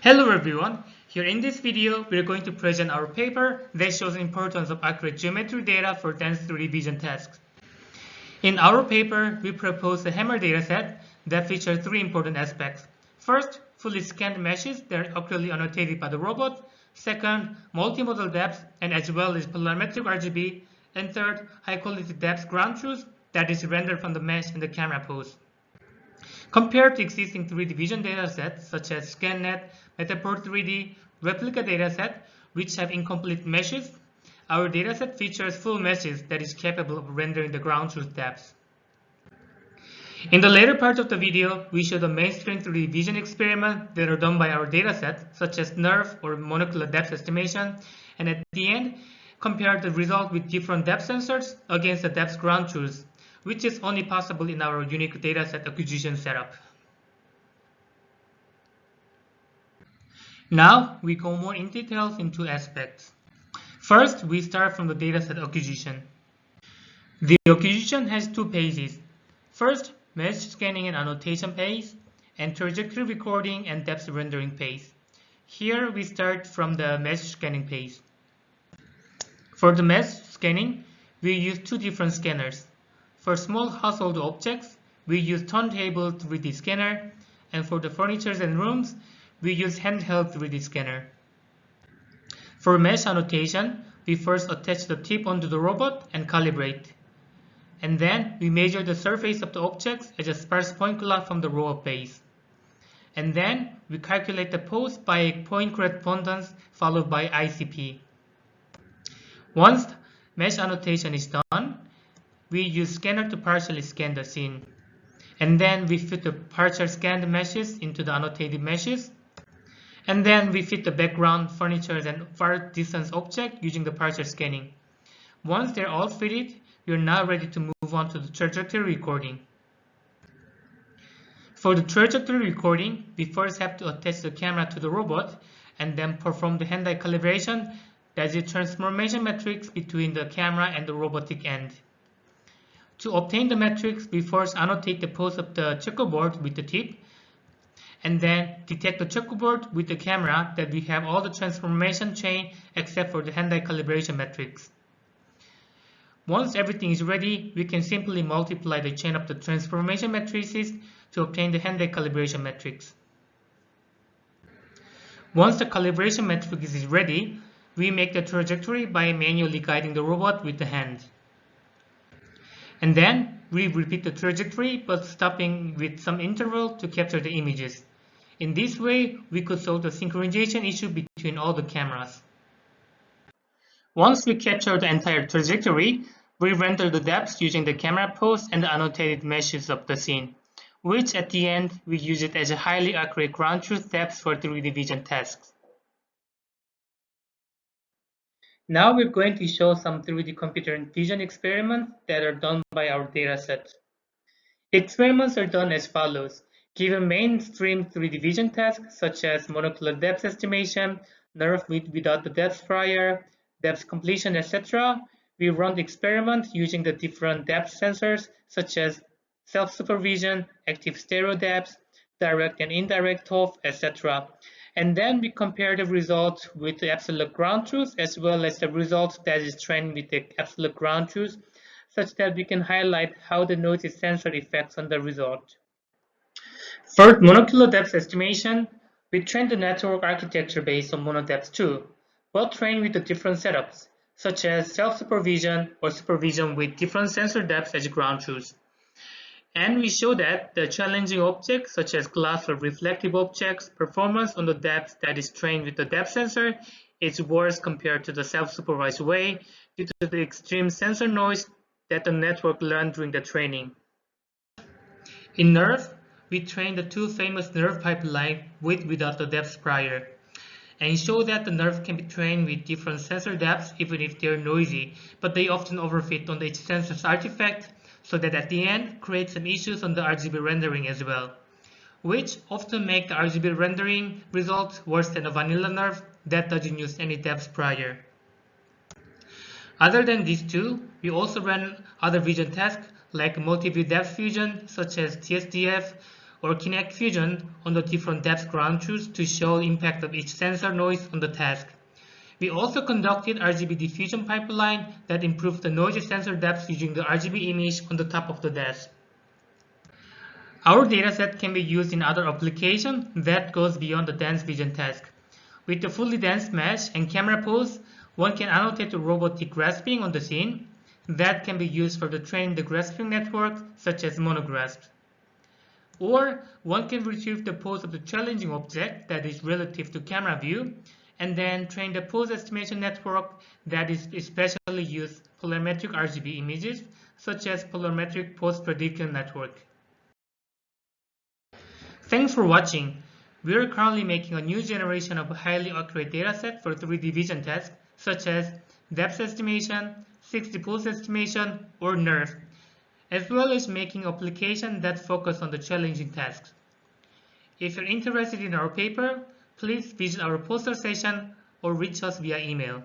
Hello everyone, here in this video we are going to present our paper that shows the importance of accurate geometry data for dense 3D vision tasks. In our paper, we propose a hammer dataset that features three important aspects. First, fully scanned meshes that are accurately annotated by the robot. Second, multimodal depth and as well as polarimetric RGB. And third, high quality depth ground truth that is rendered from the mesh in the camera pose. Compared to existing 3D vision datasets such as ScanNet, Metaport 3D, Replica dataset, which have incomplete meshes, our dataset features full meshes that is capable of rendering the ground truth depth. In the later part of the video, we show the mainstream 3D vision experiments that are done by our dataset, such as NERV or monocular depth estimation, and at the end, compare the result with different depth sensors against the depth ground truth, which is only possible in our unique dataset acquisition setup. Now we go more in details in two aspects. First, we start from the dataset acquisition. The acquisition has two phases. First, mesh scanning and annotation phase, and trajectory recording and depth rendering phase. Here we start from the mesh scanning phase. For the mesh scanning, we use two different scanners. For small household objects, we use turntable 3D scanner, and for the furnitures and rooms, we use handheld 3D scanner. For mesh annotation, we first attach the tip onto the robot and calibrate. And then we measure the surface of the objects as a sparse point cloud from the robot base. And then we calculate the pose by point correspondence followed by ICP. Once mesh annotation is done, we use scanner to partially scan the scene. And then we fit the partial scanned meshes into the annotated meshes. And then we fit the background, furniture, and far distance object using the partial scanning. Once they're all fitted, we are now ready to move on to the trajectory recording. For the trajectory recording, we first have to attach the camera to the robot and then perform the hand-eye calibration, that is transformation matrix between the camera and the robotic end. To obtain the matrix, we first annotate the pose of the checkerboard with the tip, and then detect the checkerboard with the camera that we have all the transformation chain except for the hand-eye calibration matrix. Once everything is ready, we can simply multiply the chain of the transformation matrices to obtain the hand-eye calibration matrix. Once the calibration matrix is ready, we make the trajectory by manually guiding the robot with the hand. And then we repeat the trajectory but stopping with some interval to capture the images. In this way, we could solve the synchronization issue between all the cameras. Once we capture the entire trajectory, we render the depth using the camera pose and the annotated meshes of the scene, which at the end we use it as a highly accurate ground truth depth for 3D vision tasks. Now we're going to show some 3D computer vision experiments that are done by our dataset. Experiments are done as follows. Given mainstream 3D vision tasks such as monocular depth estimation, NERV without the depth prior, depth completion, etc., we run the experiment using the different depth sensors such as self-supervision, active stereo depth, direct and indirect TOF, etc. And then we compare the results with the absolute ground truth as well as the results that is trained with the absolute ground truth, such that we can highlight how the noise is sensor effects on the result. For monocular depth estimation, we trained the network architecture based on monodepth too, but trained with the different setups, such as self-supervision or supervision with different sensor depths as ground truth. And we show that the challenging objects, such as glass or reflective objects, performance on the depth that is trained with the depth sensor is worse compared to the self-supervised way due to the extreme sensor noise that the network learned during the training. In NERV, we trained the two famous NERV pipeline with without the depth prior, and show that the NERV can be trained with different sensor depths even if they're noisy, but they often overfit on each sensor's artifact, so that at the end creates some issues on the RGB rendering as well, which often make the RGB rendering results worse than a vanilla NERV that doesn't use any depth prior. Other than these two, we also ran other vision tasks like multi-view depth fusion such as TSDF or Kinect Fusion on the different depth ground truths to show the impact of each sensor noise on the task. We also conducted RGB diffusion pipeline that improved the noise sensor depth using the RGB image on the top of the dash. Our dataset can be used in other applications that goes beyond the dense vision task. With the fully dense mesh and camera pose, one can annotate the robotic grasping on the scene. That can be used for the training the grasping network, such as monograsp. Or one can retrieve the pose of the challenging object that is relative to camera view, and then train the pose estimation network that is especially used polarimetric RGB images, such as polarimetric pose prediction network. Thanks for watching. We are currently making a new generation of a highly accurate dataset for 3D vision tasks, such as depth estimation, 6D pose estimation, or NERF, as well as making applications that focus on the challenging tasks. If you're interested in our paper, please visit our poster session or reach us via email.